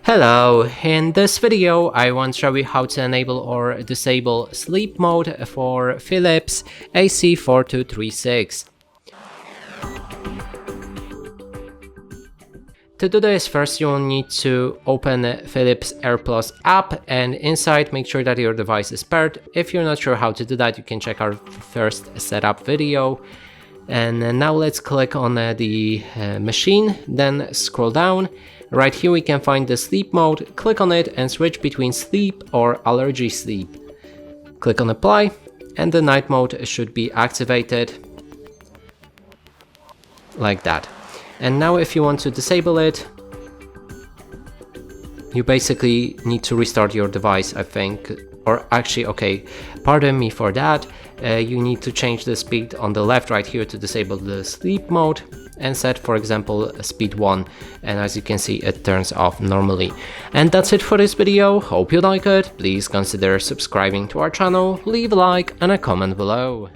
Hello, in this video I want to show you how to enable or disable sleep mode for Philips AC4236. To do this, first you will need to open Philips AirPlus app, and inside make sure that your device is paired. If you're not sure how to do that, you can check our first setup video. And now let's click on the machine, then scroll down. Right here we can find the sleep mode, click on it and switch between sleep or allergy sleep. Click on apply and the night mode should be activated like that. And now if you want to disable it, you basically need to restart your device, I think. Or actually, okay, pardon me for that. You need to change the speed on the left right here to disable the sleep mode and set, for example, speed 1, and as you can see it turns off normally. And that's it for this video. Hope you like it. Please consider subscribing to our channel, leave a like and a comment below.